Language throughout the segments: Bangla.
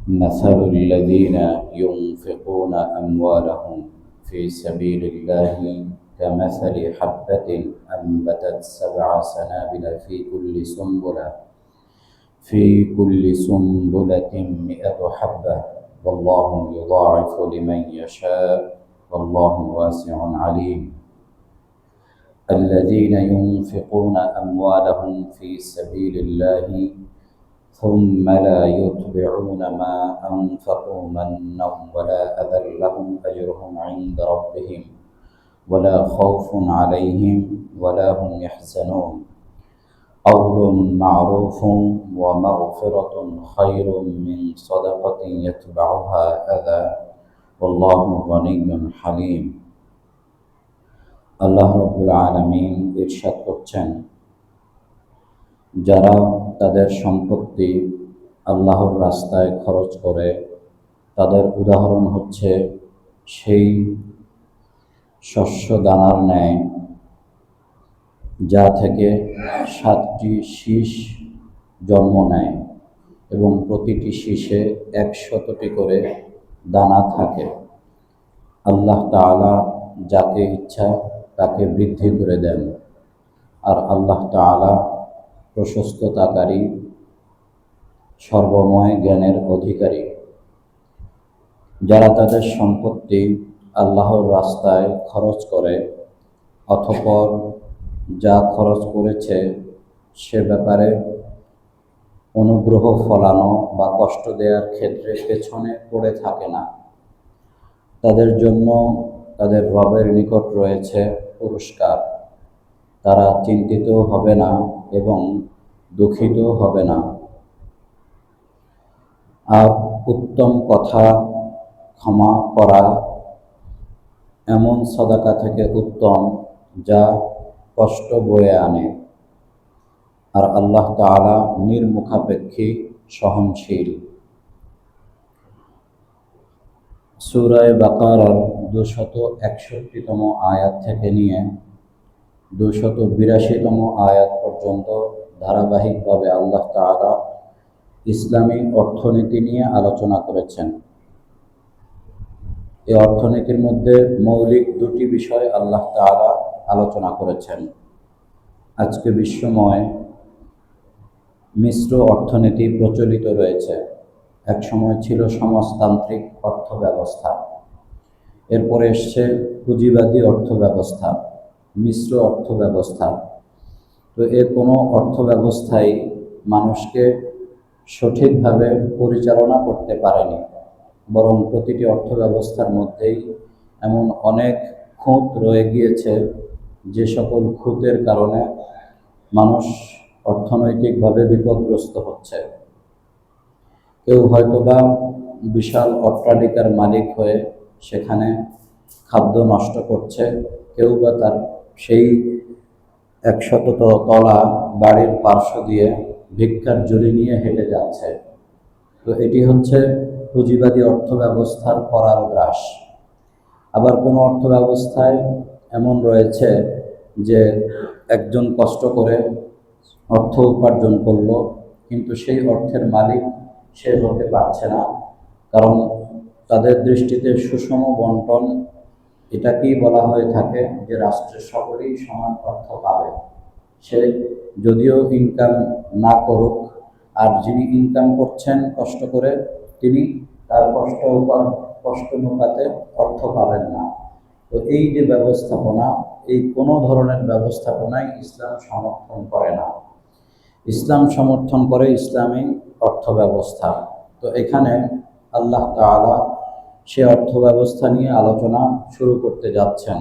مثل الذين ينفقون أموالهم في سبيل الله كمثل حبة أنبتت 7 سنابل في كل سنبلة 100 حبة والله يضاعف لمن يشاء والله واسع عليم. الذين ينفقون أموالهم في سبيل الله ثم لا يتبعون ما أنفقوا منا ولا أذى لهم أجرهم عند ربهم ولا خوف عليهم ولا هم يحزنون. قول معروف ومغفرة خير من صدقة يتبعها أذى والله غني حليم। আল্লাহ রাব্বুল আলামিন ইরশাদ করছেন, যারা তাদের সম্পত্তি আল্লাহর রাস্তায় খরচ করে তাদের উদাহরণ হচ্ছে সেই শস্য দানার ন্যায় যা থেকে 7টি শীষ জন্ম নেয় এবং প্রতিটি শীষে 100টি করে দানা থাকে। আল্লাহ তাআলা যাকে ইচ্ছা তাকে বৃদ্ধি করে দেন, আর আল্লাহ তাআলা প্রশস্ততাকারী, সর্বময় জ্ঞানের অধিকারী। যারা তাদের সম্পত্তি আল্লাহর রাস্তায় খরচ করে অতঃপর যা খরচ করেছে সে ব্যাপারে অনুগ্রহ ফলানো বা কষ্ট দেওয়ার ক্ষেত্রে পেছনে পড়ে থাকে না, তাদের জন্য তাদের রবের নিকট রয়েছে পুরস্কার। তারা চিন্তিত হবে না এবং দুঃখিত হবে না। আর উত্তম কথা ক্ষমা করা এমন সাদাকা থেকে উত্তম যা কষ্ট বয়ে আনে, আর আল্লাহ তাআলা নির্মুখাপেক্ষী, সহনশীল। সূরা বাকারার 261তম আয়াত থেকে নিয়ে 282তম আয়াত পর্যন্ত ধারাবাহিকভাবে আল্লাহ তাআলা ইসলামী অর্থনীতি নিয়ে আলোচনা করেছেন। এই অর্থনীতির মধ্যে মৌলিক 2টি বিষয় আল্লাহ তাআলা আলোচনা করেছেন। আজকে বিশ্বময় মিশ্র অর্থনীতি প্রচলিত রয়েছে। এক সময় ছিল সমাজতান্ত্রিক অর্থ ব্যবস্থা, এরপরে এসছে পুঁজিবাদী অর্থ ব্যবস্থা, মিশ্র অর্থ ব্যবস্থা। তো এর কোনো অর্থ ব্যবস্থাই মানুষকে সঠিকভাবে পরিচালনা করতে পারেনি, বরং প্রতিটি অর্থ ব্যবস্থার মধ্যেই এমন অনেক খুঁত রয়ে গিয়েছে যে সকল খুঁতের কারণে মানুষ অর্থনৈতিকভাবে বিপদগ্রস্ত হচ্ছে। কেউ হয়তোবা বিশাল অট্টালিকার মালিক হয়ে সেখানে খাদ্য নষ্ট করছে, কেউ বা তার সেই 100 তলা বাড়ির পার্শ্ব দিয়ে ভিক্ষার ঝুলি নিয়ে হেঁটে যাচ্ছে। তো এটি হচ্ছে পুঁজিবাদী অর্থ ব্যবস্থার করার গ্রাস। আবার কোনো অর্থ ব্যবস্থায় এমন রয়েছে যে একজন কষ্ট করে অর্থ উপার্জন করলো, কিন্তু সেই অর্থের মালিক সে হতে পারছে না, কারণ তাদের দৃষ্টিতে সুষম বন্টন এটাকেই বলা হয়ে থাকে যে রাষ্ট্রের সকলেই সমান অর্থ পাবে। সে যদিও ইনকাম না করুক, আর যিনি ইনকাম করছেন কষ্ট করে তিনি তার কষ্ট অনুপাতে অর্থ পাবেন না। তো এই যে ব্যবস্থাপনা, এই কোনো ধরনের ব্যবস্থাপনাই ইসলাম সমর্থন করে না। ইসলাম সমর্থন করে ইসলামী অর্থ ব্যবস্থা। তো এখানে আল্লাহ তাআলা সে অর্থ ব্যবস্থা নিয়ে আলোচনা শুরু করতে যাচ্ছেন,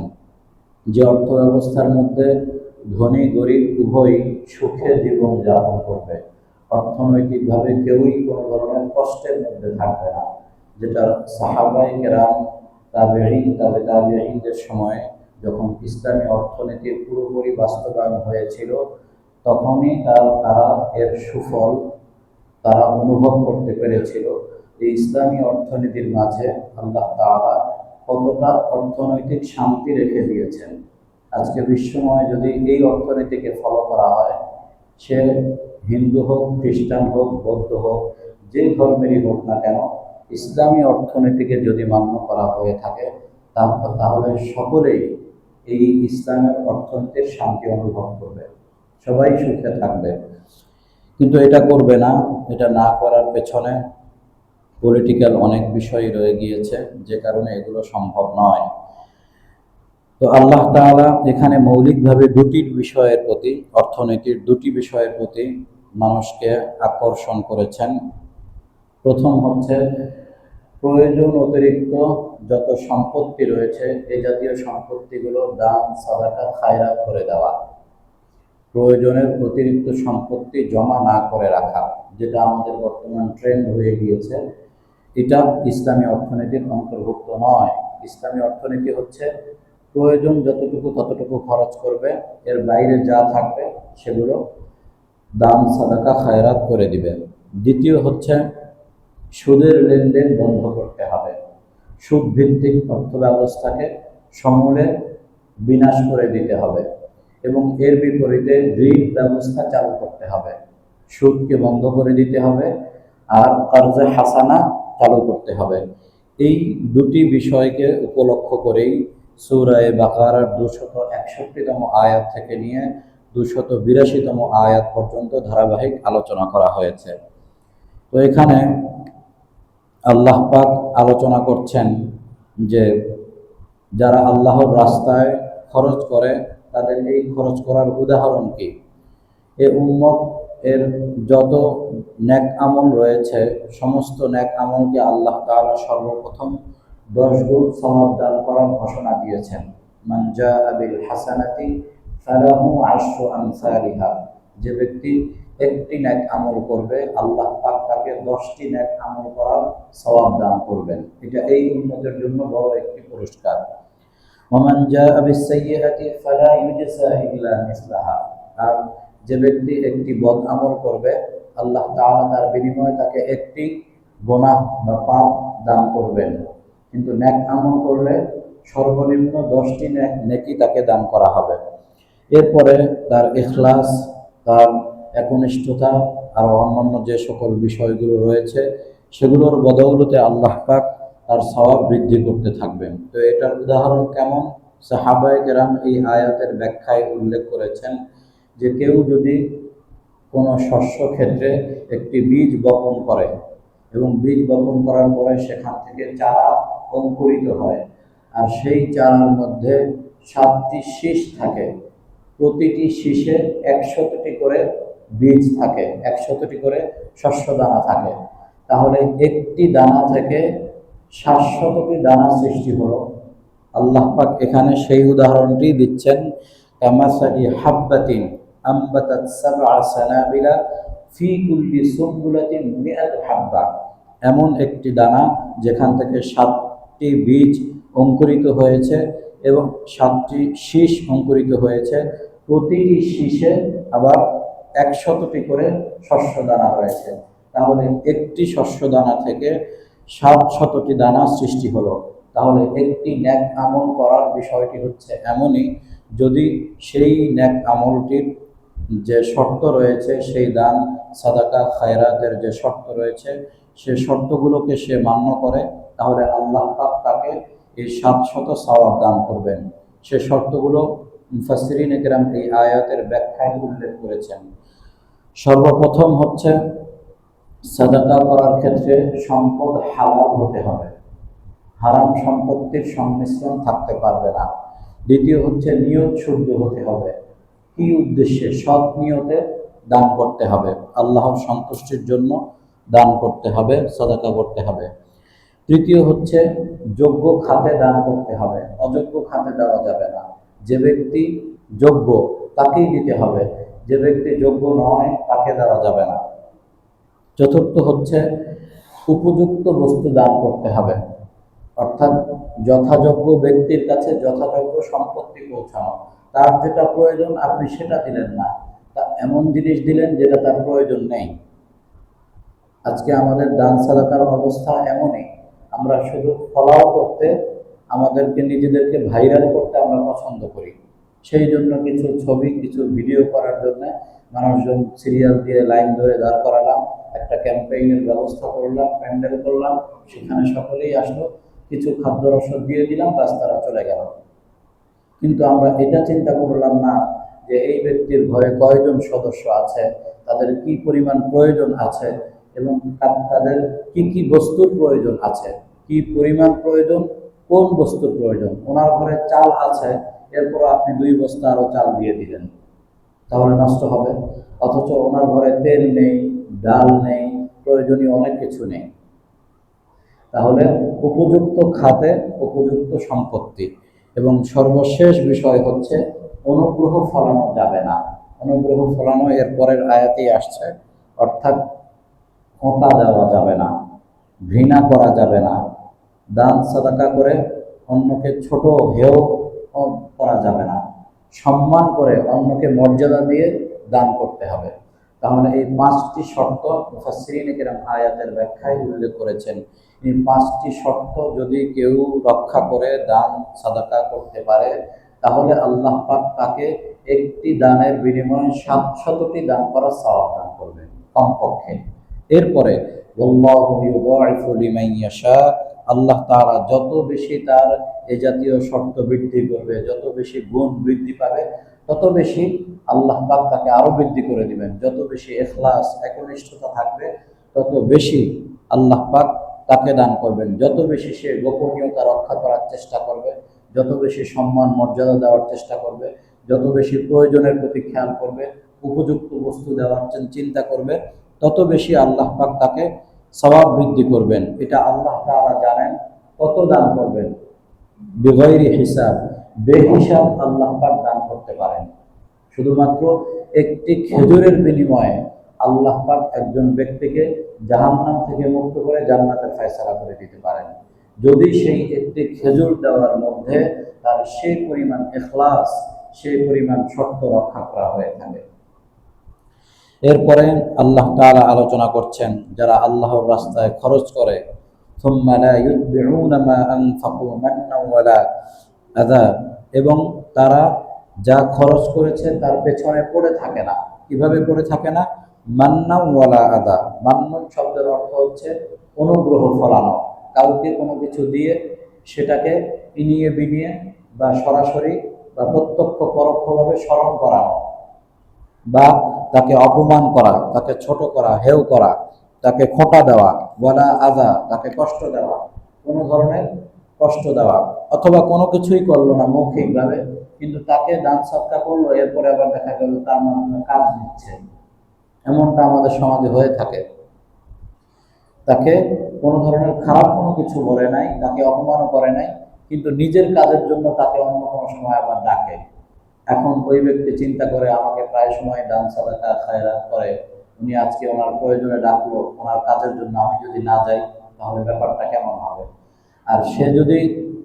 যে অর্থ ব্যবস্থার মধ্যে ধনী গরিব উভয়ই সুখে জীবন যাপন করবে। অর্থনৈতিকভাবে কেউই কোনো ধরনের কষ্টের মধ্যে থাকবে না, যেটা সাহাবায়ে কেরাম, তাবেঈনদের সময় যখন ইসলামী অর্থনীতির পুরোপুরি বাস্তবায়ন হয়েছিল তখনই তারা এর সুফল তারা অনুভব করতে পেরেছিল। এই ইসলামী অর্থনীতির মাঝে আল্লাহ তাআলা কতটা অর্থনৈতিক শান্তি রেখে দিয়েছেন। আজকে বিশ্বময় যদি এই অর্থনীতিকে ফলো করা হয়, সে হিন্দু হোক, খ্রিস্টান হোক, বৌদ্ধ হোক, যে ধর্মেরই হোক না কেন, ইসলামী অর্থনীতিকে যদি মান্য করা হয়ে থাকে তাহলে সকলেই এই ইসলামের অর্থনীতির শান্তি অনুভব করবে, সবাই সুখে থাকবে। কিন্তু এটা করবে না। এটা না করার পেছনে পলিটিক্যাল অনেক বিষয় রয়ে গিয়েছে, যে কারণে এগুলো সম্ভব নয়। তো আল্লাহ তাআলা এখানে মৌলিকভাবে অর্থনীতির দুটি বিষয়ের প্রতি মানুষকে আকর্ষণ করেছেন। প্রথম হচ্ছে প্রয়োজন অতিরিক্ত যত সম্পত্তি রয়েছে এই জাতীয় সম্পত্তিগুলো দান, সাদাকা, খায়রাত করে দেওয়া। প্রয়োজনের অতিরিক্ত সম্পত্তি জমা না করে রাখা, যেটা আমাদের বর্তমান ট্রেন্ড হয়ে গিয়েছে, এটা ইসলামী অর্থনীতির অন্তর্ভুক্ত নয়। ইসলামী অর্থনীতি হচ্ছে প্রয়োজন যতটুকু ততটুকু খরচ করবে, এর বাইরে যা থাকবে সেগুলো দান, সাদাকা, খায়রাত করে দিবে। দ্বিতীয় হচ্ছে সুদের লেনদেন বন্ধ করতে হবে। সুদ ভিত্তিক অর্থ ব্যবস্থাকে সমূলে বিনাশ করে দিতে হবে এবং এর বিপরীতে ঋণ ব্যবস্থা চালু করতে হবে। সুদকে বন্ধ করে দিতে হবে আর কর্জে হাসানা চালু করতে হবে। এই দুটি বিষয়কে উপলক্ষ করেই সূরা বাকারার 261তম আয়াত থেকে নিয়ে 282তম আয়াত পর্যন্ত ধারাবাহিক আলোচনা করা হয়েছে। তো এখানে আল্লাহ পাক আলোচনা করছেন যে যারা আল্লাহর রাস্তায় খরচ করে তাদের এই খরচ করার উদাহরণ কি। এ উম্মত এর যত নেক আমল রয়েছে সমস্ত নেক আমলকে আল্লাহ তাআলা সর্বপ্রথম 10 গুণ সওয়াব দান করার ঘোষণা দিয়েছেন। মান জাআ বিল হাসানাতি ফালাহু আশরু আমসালিহা। যে ব্যক্তি একটি নেক আমল করবে আল্লাহ পাক তাকে 10টি নেক আমল করার সওয়াব দান করবেন। এটা এই উম্মতের জন্য বড় একটি পুরস্কার। ওমান জাআ বিস-সাইয়্যাতি ফালা ইউজসা ইল্লা মিসলাহা। আর যে ব্যক্তি একটি বদ আমল করবে আল্লাহ তাআলা তার বিনিময়ে তাকে একটি গুনাহ বা পাপ দান করবেন, কিন্তু নেক আমল করলে সর্বনিম্ন 10টি নেকি তাকে দান করা হবে। এরপরে তার ইখলাস, তার একনিষ্ঠতা আর অন্যান্য যে সকল বিষয়গুলো রয়েছে সেগুলোর বদৌলতে আল্লাহ পাক তার সওয়াব বৃদ্ধি করতে থাকবেন। তো এটার উদাহরণ কেমন? সাহাবায়ে কেরাম এই আয়াতের ব্যাখ্যায় উল্লেখ করেছেন যে কেউ যদি কোনো শস্য ক্ষেত্রে একটি বীজ বপন করে এবং বীজ বপন করার পরে সেখান থেকে চারা অঙ্কুরিত হয় আর সেই চারার মধ্যে 7টি শীষ থাকে, প্রতিটি শীষে 100টি করে বীজ থাকে, 100টি করে শস্য দানা থাকে, তাহলে একটি দানা থেকে 700টি দানা সৃষ্টি হলো। আল্লাহ পাক এখানে সেই উদাহরণটি দিচ্ছেন, কামাসালি হাব্বাতিন আম্বাতাত সাবআ সানাবিলা ফি কুল্লি সুম্বুলাতিন মিআতু হাব্বা। এমন একটি দানা যেখান থেকে 7টি বীজ অঙ্কুরিত হয়েছে এবং 7টি শীষ অঙ্কুরিত হয়েছে, প্রতিটি শীষে আবার 100টি করে শস্য দানা রয়েছে। তাহলে একটি শস্য দানা থেকে 700টি দানা সৃষ্টি হলো। তাহলে একটি নেক আমল করার বিষয়টি হচ্ছে এমনই, যদি সেই নেক আমলটির যে শর্ত রয়েছে, সেই দান, সাদাকা, খায়রাতের যে শর্ত রয়েছে সে শর্তগুলোকে সে মান্য করে, তাহলে আল্লাহ পাক তাকে এই 700 সওয়াব দান করবেন। সে শর্তগুলো মুফাসসিরিনে কেরাম এই আয়াতের ব্যাখ্যায় উল্লেখ করেছেন। সর্বপ্রথম হচ্ছে সাদাকা করার ক্ষেত্রে সম্পদ হালাল হতে হবে, হারাম সম্পত্তির সংমিশ্রণ থাকতে পারবে না। দ্বিতীয় হচ্ছে নিয়ত শুদ্ধ হতে হবে, কি উদ্দেশ্যে? সৎ নিয়তে দান করতে হবে, আল্লাহর সন্তুষ্টির জন্য দান করতে হবে, সাদাকা করতে হবে। তৃতীয় হচ্ছে যোগ্য খাতে দান করতে হবে, অযোগ্য খাতে দেওয়া যাবে না। যে ব্যক্তি যোগ্য তাকেই দিতে হবে, যে ব্যক্তি যোগ্য নয় তাকে দেওয়া যাবে না। চতুর্থ হচ্ছে উপযুক্ত বস্তু দান করতে হবে, অর্থাৎ যথাযোগ্য ব্যক্তির কাছে যথাযোগ্য সম্পত্তি পৌঁছানো। তার যেটা প্রয়োজন আপনি সেটা দিলেন না, তা এমন জিনিস দিলেন যেটা তার প্রয়োজন নেই। আজকে আমাদের দান সাদাকার অবস্থা এমনই, আমরা শুধু ফলাও করতে, আমাদেরকে নিজেদেরকে ভাইরাল করতে আমরা পছন্দ করি। সেই জন্য কিছু ছবি, কিছু ভিডিও করার জন্য মানুষজন সিরিয়াল দিয়ে লাইন ধরে দাঁড় করালাম, একটা ক্যাম্পেইনের ব্যবস্থা করলাম, প্যান্ডেল করলাম, সেখানে সকলেই আসলো, কিছু খাদ্য রসদ দিয়ে দিলাম, রাস্তারা চলে গেল। কিন্তু আমরা এটা চিন্তা করলাম না যে এই ব্যক্তির ঘরে কয়জন সদস্য আছে, তাদের কি পরিমাণ প্রয়োজন আছে, এবং তাদের কি কি বস্তুর প্রয়োজন আছে, কি পরিমাণ প্রয়োজন, কোন বস্তুর প্রয়োজন। ওনার ঘরে চাল আছে, এরপর আপনি 2 বস্তা আরো চাল দিয়ে দিলেন, তাহলে নষ্ট হবে। অথচ ওনার ঘরে তেল নেই, ডাল নেই, প্রয়োজনীয় অনেক কিছু নেই। তাহলে উপযুক্ত খাতে উপযুক্ত সম্পত্তি। এবং সর্বশেষ বিষয় হচ্ছে অনুগ্রহ ফলানো যাবে না। অনুগ্রহ ফলানো এর পরের আয়াতেই আসছে, অর্থাৎ খোঁটা দেওয়া যাবে না, ঘৃণা করা যাবে না, দান সাদাকা করে অন্যকে ছোট হেয় করা যাবে না, সম্মান করে অন্যকে মর্যাদা দিয়ে দান করতে হবে। তাহলে এই 5টি শর্ত মুফাসসিরিন কেরাম আয়াতের ব্যাখ্যায় উল্লেখ করেছেন। এই 5টি শর্ত যদি কেউ রক্ষা করে দান সাদাকা করতে পারে, তাহলে আল্লাহ পাক তাকে একটি দানের বিনিময়ে 700টি দান করার সওয়াব দান করবেন কমপক্ষে। এরপরে আল্লাহু ইউদাইফু লিমান ইয়াশা, আল্লাহ তাআলা যত বেশি তার এই জাতীয় শর্ত বৃদ্ধি করবে, যত বেশি গুণ বৃদ্ধি পাবে, তত বেশি আল্লাহ পাক তাকে আরো বৃদ্ধি করে দিবেন। যত বেশি ইখলাস, একনিষ্ঠতা থাকবে, তত বেশি আল্লাহ পাক তাকে দান করবেন। যত বেশি সে গোপনীয়তা রক্ষা করার চেষ্টা করবে, যত বেশি সম্মান মর্যাদা দেওয়ার চেষ্টা করবে, যত বেশি প্রয়োজনের প্রতি খেয়াল করবে, উপযুক্ত বস্তু দেওয়ার চিন্তা করবে, তত বেশি আল্লাহ পাক তাকে সওয়াব বৃদ্ধি করবেন। এটা আল্লাহ তাআলা জানেন। কত দান করবেন? বিগয়রি হিসাব, বেহিসাব আল্লাহ পাক দান করতে পারেন। শুধুমাত্র একটি খেজুরের বিনিময়ে আল্লাহ পাক একজন ব্যক্তিকে জাহান্নাম থেকে মুক্ত করে জান্নাতের ফয়সালা করে দিতে পারেন, যদি সেই একটি খেজুর দেওয়ার মধ্যে তার সেই পরিমাণ ইখলাস, সেই পরিমাণ শর্ত রক্ষা করা হয়ে থাকে। এরপরে আল্লাহ তাআলা আলোচনা করছেন যারা আল্লাহর রাস্তায় খরচ করে, সুম্মা লা ইউতবিউনা মা আনফাকু মান্নান ওয়ালা আযা, এবং তারা যা খরচ করেছে তার পেছনে পড়ে থাকে না। কিভাবে পড়ে থাকে না? মান্নান ওয়ালা আযা। মান্নান শব্দের অর্থ হচ্ছে অনুগ্রহ ফলানো, কাউকে কোনো কিছু দিয়ে সেটাকে ইনিয়ে বিনিয়ে বা সরাসরি বা প্রত্যক্ষ পরোক্ষভাবে স্মরণ করানো, বা তাকে অপমান করা, তাকে ছোট করা, হেয় করা, তাকে খোঁটা দেওয়া, ওয়ালা আযা, তাকে কষ্ট দেওয়া, কোনো ধরনের কষ্ট দেওয়া, অথবা কোনো কিছুই করলো না মৌখিকভাবে, কিন্তু তাকে দান সৎকার করলো, এরপরে আবার দেখা গেল তার মাধ্যমে কাজ দিচ্ছে। এমনটা আমাদের সমাজে হয়ে থাকে। তাকে কোনো ধরনের খারাপ কোনো কিছু বলে নাই, তাকে অপমানও করে নাই, কিন্তু নিজের কাজের জন্য তাকে অন্য কোনো সময় আবার ডাকে। এখন ওই ব্যক্তি চিন্তা করে, আমাকে প্রায় সময় দান সাদাকা খায়রাত করে, উনি আজকে ওনার প্রয়োজনে ডাকলো, ওনার কাজের জন্য, আমি যদি না যাই তাহলে ব্যাপারটা কেমন হবে। আর সে যদি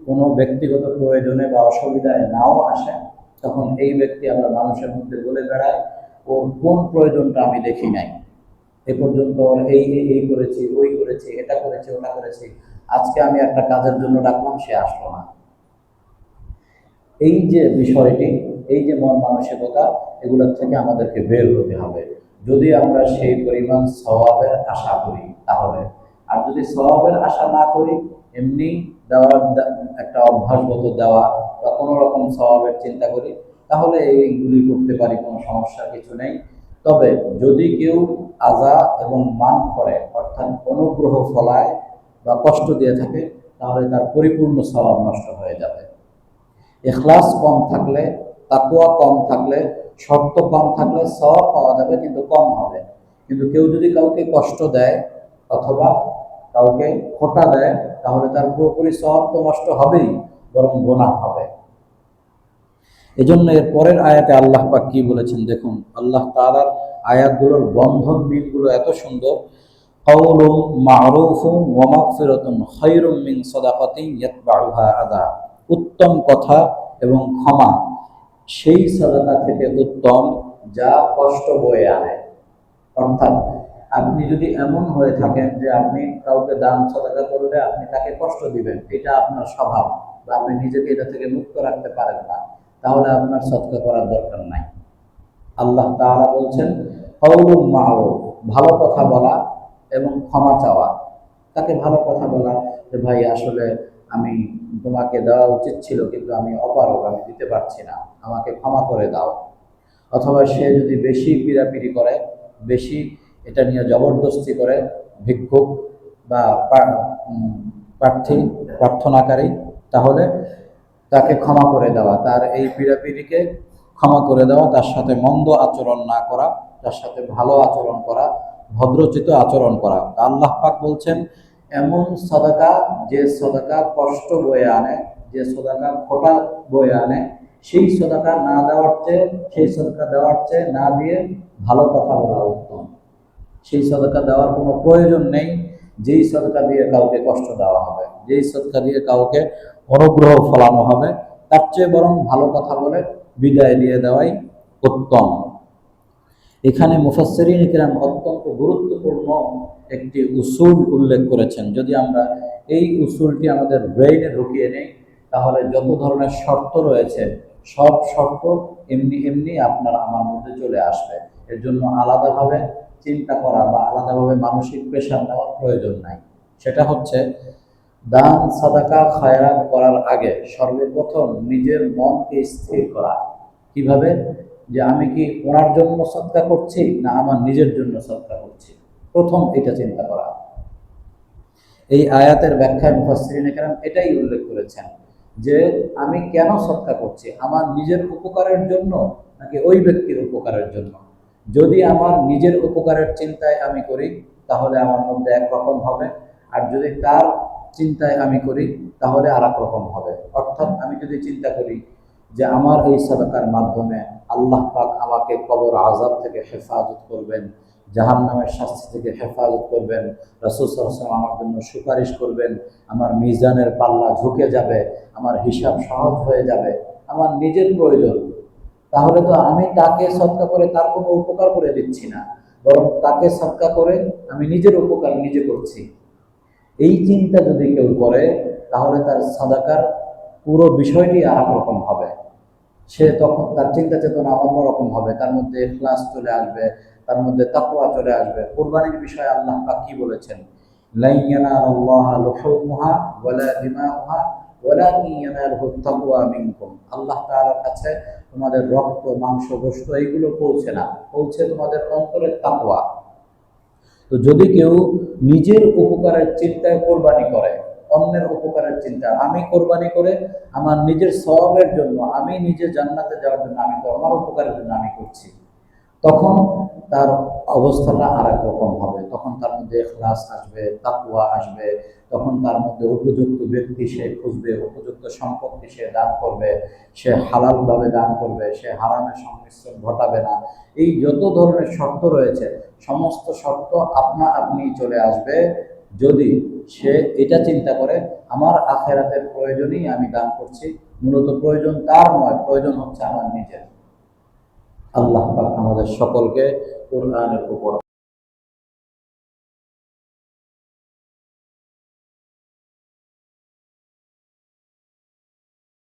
কোনো ব্যক্তিগত প্রয়োজনে বা অসুবিধায় নাও আসে, তখন এই ব্যক্তি আবার মানুষের মধ্যে বলে বেড়ায়, ওর কোন প্রয়োজনটা আমি দেখি নাই, এ পর্যন্ত ওর এই এই করেছি, ওই করেছি, এটা করেছি, ওটা করেছি, আজকে আমি একটা কাজের জন্য ডাকলাম, সে আসলো না। এই যে বিষয়টি, এই যে মন মানসিকতা, এগুলোর থেকে আমাদেরকে বের হতে হবে, যদি আমরা সেই পরিমাণ সওয়াবের আশা করি তাহলে। আর যদি সওয়াবের আশা না করি, এমনি দেওয়ার একটা অভ্যাসগত দেওয়া বা কোনো রকম সওয়াবের চিন্তা করি, তাহলে এইগুলি করতে পারি, কোনো সমস্যা কিছু নেই। তবে যদি কেউ আযা এবং মান করে, অর্থাৎ অনুগ্রহ ফলায় বা কষ্ট দিয়ে থাকে, তাহলে তার পরিপূর্ণ সওয়াব নষ্ট হয়ে যাবে। ইখলাস কম থাকলে, তাকওয়া কম থাকলে, শর্ত কম থাকলে সওয়াব পাওয়া যাবে, কিন্তু কম হবে। কিন্তু কেউ যদি কাউকে কষ্ট দেয় অথবা কাউকে খোঁটা দেয়, তাহলে তার পুরোপুরি সওয়াব তো নষ্ট হবেই, বরং গুনাহ হবে। এজন্য এর পরের আয়াতে আল্লাহ পাক কি বলেছেন দেখুন। আল্লাহ তাআলার আয়াতগুলোর বন্ধন মিলগুলো এত সুন্দর। কাউলুম মা'রুফুন ওয়া মাগফিরাতুন খায়রুম মিন সাদাকাতিন ইয়াতবাউহা আযা। উত্তম কথা এবং ক্ষমা সেই সাদাকা থেকে উত্তম যা কষ্ট বয়ে আনে। অর্থাৎ আপনি যদি এমন হয়ে থাকেন যে আপনি কাউকে দান সাদাকা করলে আপনি তাকে কষ্ট দিবেন, এটা আপনার স্বভাব, বা আপনি নিজেকে এটা থেকে মুক্ত রাখতে পারেন না, তাহলে আপনার সদকা করার দরকার নাই। আল্লাহ তাআলা বলছেন কওলুম মা'রুফ, ভালো কথা বলা এবং ক্ষমা চাওয়া। তাকে ভালো কথা বলা যে ভাই আসলে আমি তোমাকে দেওয়া উচিত ছিল কিন্তু আমি অপারগ, আমি দিতে পারছি না, আমাকে ক্ষমা করে দাও। অথবা সে যদি বেশি পীড়াপিড়ি করে, বেশি এটা নিয়ে জবরদস্তি করে, ভিক্ষুক বা প্রার্থী প্রার্থনাকারী, তাহলে তাকে ক্ষমা করে দেওয়া, তার এই পীড়াপিড়িকে ক্ষমা করে দেওয়া, তার সাথে মন্দ আচরণ না করা, তার সাথে ভালো আচরণ করা, ভদ্রচিত আচরণ করা। আল্লাহ পাক বলছেন এমন সদাকা, যে সদাকা কষ্ট বয়ে আনে, যে সদাকা খোটা বয়ে আনে, সেই সদাকা না দেওয়ার চেয়ে, সেই সদাকা দেওয়ার চেয়ে না দিয়ে ভালো কথা বলা উত্তম। সেই সদকা দেওয়ার কোনো প্রয়োজন নেই যেই সদকা দিয়ে কাউকে কষ্ট দেওয়া হবে, যেই সদকা দিয়ে কাউকে অনুগ্রহ ফলানো হবে, তার চেয়ে বরং ভালো কথা বলে বিদায় দিয়ে দেওয়াই উত্তম। এখানে মুফাসসিরিন কিরাম অত্যন্ত গুরুত্বপূর্ণ একটি উসুল উল্লেখ করেছেন। যদি আমরা এই উসুলটি আমাদের ব্রেইনে ঢুকিয়ে নেই, তাহলে যত ধরনের শর্ত রয়েছে সব শর্ত এমনি এমনি আপনার আমার মধ্যে চলে আসবে। এর জন্য আলাদাভাবে চিন্তা করা বা আলাদাভাবে মানসিক প্রেশার নেওয়ার প্রয়োজন নাই। সেটা হচ্ছে দান সাদাকা খায়রাত করার আগে সর্বপ্রথম নিজের মনকে স্থির করা। কিভাবে? যে আমি কি ওনার জন্য সদকা করছি না আমার নিজের জন্য সদকা করছি, প্রথম এটা চিন্তা করা। এই আয়াতের ব্যাখ্যায় মুফাসসিরিনে কেরাম এটাই উল্লেখ করেছেন যে আমি কেন সদকা করছি, আমার নিজের উপকারের জন্য নাকি ওই ব্যক্তির উপকারের জন্য। যদি আমার নিজের উপকারের চিন্তায় আমি করি তাহলে আমার মধ্যে একরকম হবে, আর যদি তার চিন্তায় আমি করি তাহলে আর এক রকম হবে। অর্থাৎ আমি যদি চিন্তা করি যে আমার এই সাদাকার মাধ্যমে আল্লাহ পাক আমাকে কবর আযাব থেকে হেফাজত করবেন, জাহান্নামের শাস্তি থেকে হেফাজত করবেন, রাসূল সাল্লাল্লাহু আলাইহি ওয়াসাল্লাম আমার জন্য সুপারিশ করবেন, আমার মিজানের পাল্লা ঝুঁকে যাবে, আমার হিসাব সহজ হয়ে যাবে, আমার নিজের প্রয়োজন, তাহলে তো আমি তাকে সদকা করে তার কোনো উপকার করে দিচ্ছি না, বরং তাকে সদকা করে আমি নিজের উপকার নিজে করছি। এই চিন্তা যদি কেউ করে তাহলে তার সাদাকার পুরো বিষয়টি আর এক রকম হবে। সে তখন তার চিন্তা চেতনা অন্যরকম হবে, তার মধ্যে ইখলাস চলে আসবে, তার মধ্যে তাকওয়া চলে আসবে। কুরবানির বিষয়ে আল্লাহ পাক কি বলেছেন? লা ইয়ানালুল্লাহা লুহুমুহা ওয়ালা দিমাউহা ওয়ালাকিন ইয়ানালুহুত তাকওয়া মিনকুম। আল্লাহ তাআলার কাছে তোমাদের রক্ত, মাংস, গোশত এইগুলো পৌঁছে না, পৌঁছে তোমাদের অন্তরের তাকওয়া। তো যদি কেউ নিজের উপকারের চিন্তায় কোরবানি করে, অন্যের উপকারের চিন্তা, আমি কোরবানি করে আমার নিজের সওয়াবের জন্য, আমি নিজে জান্নাতে যাওয়ার জন্য আমি আমার উপকারের জন্য আমি করছি, তখন তার অবস্থাটা আর এক রকম হবে। তখন তার মধ্যে ইখলাস আসবে, তাকওয়া আসবে, তখন তার মধ্যে উপযুক্ত ব্যক্তি সে খুঁজবে, উপযুক্ত সম্পত্তি সে দান করবে, সে হালালভাবে দান করবে, সে হারামের সংমিশ্রণ ঘটাবে না। এই যত ধরনের শর্ত রয়েছে সমস্ত শর্ত আপনা আপনি চলে আসবে যদি সে এটা চিন্তা করে আমার আখিরাতের প্রয়োজনই আমি দান করছি, মূলত প্রয়োজন তার নয়, প্রয়োজন হচ্ছে আমার নিজের। আল্লাহ পাক আমাদের সকলকে কোরআনের উপর